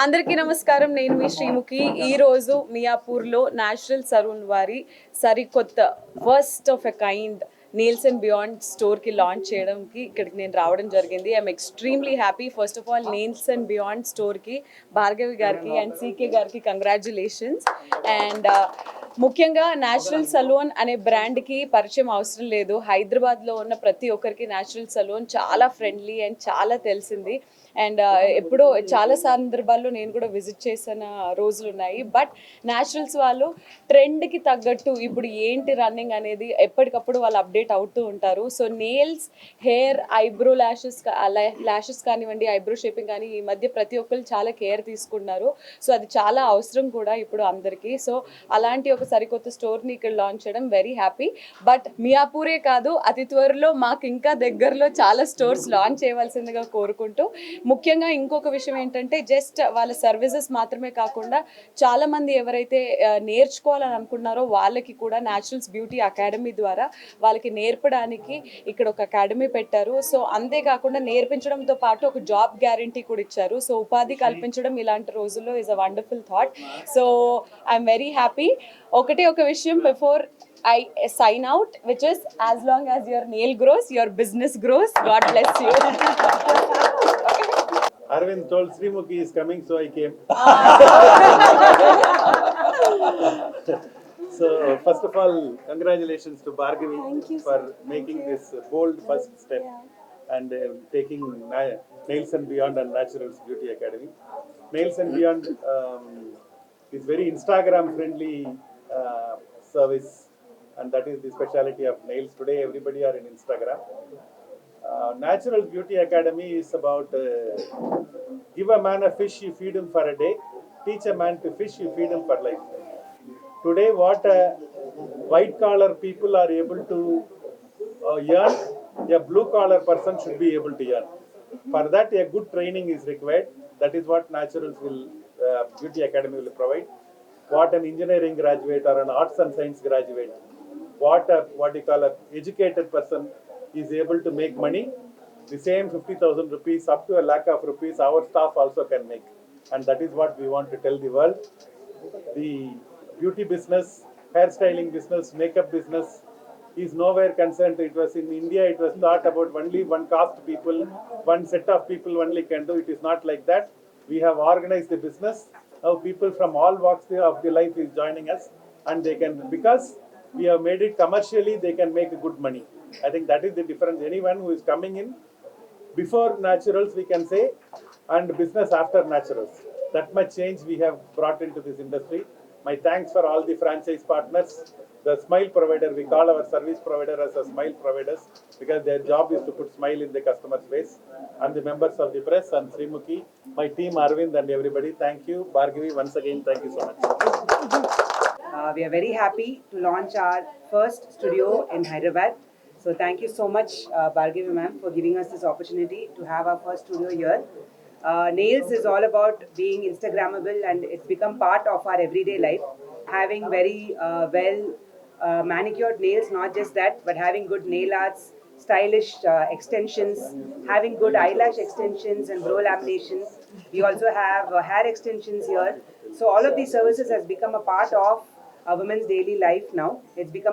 అందరికీ నమస్కారం. నేను మీ శ్రీముఖి. ఈరోజు మియాపూర్లో నేచురల్ సలూన్ వారి సరికొత్త first of a kind nails and beyond స్టోర్కి లాంచ్ చేయడానికి ఇక్కడికి నేను రావడం జరిగింది. I'm extremely happy. First of all nails and beyond స్టోర్కి భార్గవి గారికి అండ్ సీకే గారికి కంగ్రాచ్యులేషన్స్. అండ్ ముఖ్యంగా నేచురల్ సలూన్ అనే బ్రాండ్కి పరిచయం అవసరం లేదు. హైదరాబాద్లో ఉన్న ప్రతి ఒక్కరికి నేచురల్ సలూన్ చాలా ఫ్రెండ్లీ అండ్ చాలా తెలిసింది. అండ్ ఎప్పుడో చాలా సందర్భాల్లో నేను కూడా విజిట్ చేసిన రోజులు ఉన్నాయి. బట్ నేచురల్స్ వాళ్ళు ట్రెండ్కి తగ్గట్టు ఇప్పుడు ఏంటి రన్నింగ్ అనేది ఎప్పటికప్పుడు వాళ్ళు అప్డేట్ అవుతూ ఉంటారు. So nails, hair, eyebrow lashes కానివ్వండి, ఐబ్రో షేపింగ్ కానీ ఈ మధ్య ప్రతి ఒక్కరు చాలా కేర్ తీసుకున్నారు. సో అది చాలా అవసరం కూడా ఇప్పుడు అందరికీ. సో అలాంటి ఒక సరికొత్త స్టోర్ని ఇక్కడ లాంచ్ చేయడం వెరీ హ్యాపీ. బట్ మియాపూరే కాదు, అతి త్వరలో మాకు ఇంకా దగ్గరలో చాలా స్టోర్స్ లాంచ్ చేయవలసిందిగా కోరుకుంటూ, ముఖ్యంగా ఇంకొక విషయం ఏంటంటే జస్ట్ వాళ్ళ సర్వీసెస్ మాత్రమే కాకుండా చాలామంది ఎవరైతే నేర్చుకోవాలని అనుకున్నారో వాళ్ళకి కూడా న్యాచురల్స్ బ్యూటీ అకాడమీ ద్వారా వాళ్ళకి నేర్పడానికి ఇక్కడ ఒక అకాడమీ పెట్టారు. సో అంతేకాకుండా నేర్పించడంతో పాటు ఒక జాబ్ గ్యారంటీ కూడా ఇచ్చారు. సో ఉపాధి కల్పించడం ఇలాంటి రోజుల్లో is a wonderful thought. So I'm very happy. ఒకటే ఒక విషయం before I sign out, which is as long as your nail grows, your business grows. God bless you. Arvind told Srimukhi is coming, so I came. So first of all, congratulations to Bhargavi for making this bold first step and taking Nails and Beyond and Naturals Beauty Academy. Nails and Beyond is very Instagram friendly service, and that is the speciality of nails. Today everybody are in Instagram. Natural Beauty Academy is about give a man a fish, you feed him for a day. Teach a man to fish, you feed him for life. Today what white collar people are able to earn, a blue collar person should be able to earn. For that a good training is required. That is what Naturals will Beauty Academy will provide. What an engineering graduate or an arts and science graduate, what you call a educated person is able to make money, the same 50,000 rupees up to 1 lakh of rupees our staff also can make. And that is what we want to tell the world. The beauty business, hairstyling business, makeup business is nowhere concerned. It was in India, it was thought about only one caste people, one set of people only can do. It is not like that. We have organized the business. Now people from all walks of the life is joining us, and they can, because we have made it commercially, they can make good money. I think that is the difference. Anyone who is coming in before Naturals, we can say, and business after Naturals. That much change we have brought into this industry. My thanks for all the franchise partners. The smile provider, we call our service provider as a smile providers because their job is to put smile in the customer's face. And the members of the press and Srimukhi, my team Arvind and everybody, thank you. Bhargavi, once again, thank you so much. We are very happy to launch our first studio in Hyderabad. So thank you so much, Bhargavi ma'am, for giving us this opportunity to have our first studio here. Nails is all about being Instagrammable, and it's become part of our everyday life. Having very manicured nails, not just that, but having good nail arts, stylish extensions, having good eyelash extensions and brow lamination. We also have hair extensions here. So all of these services has become a part of a woman's daily life now. It's become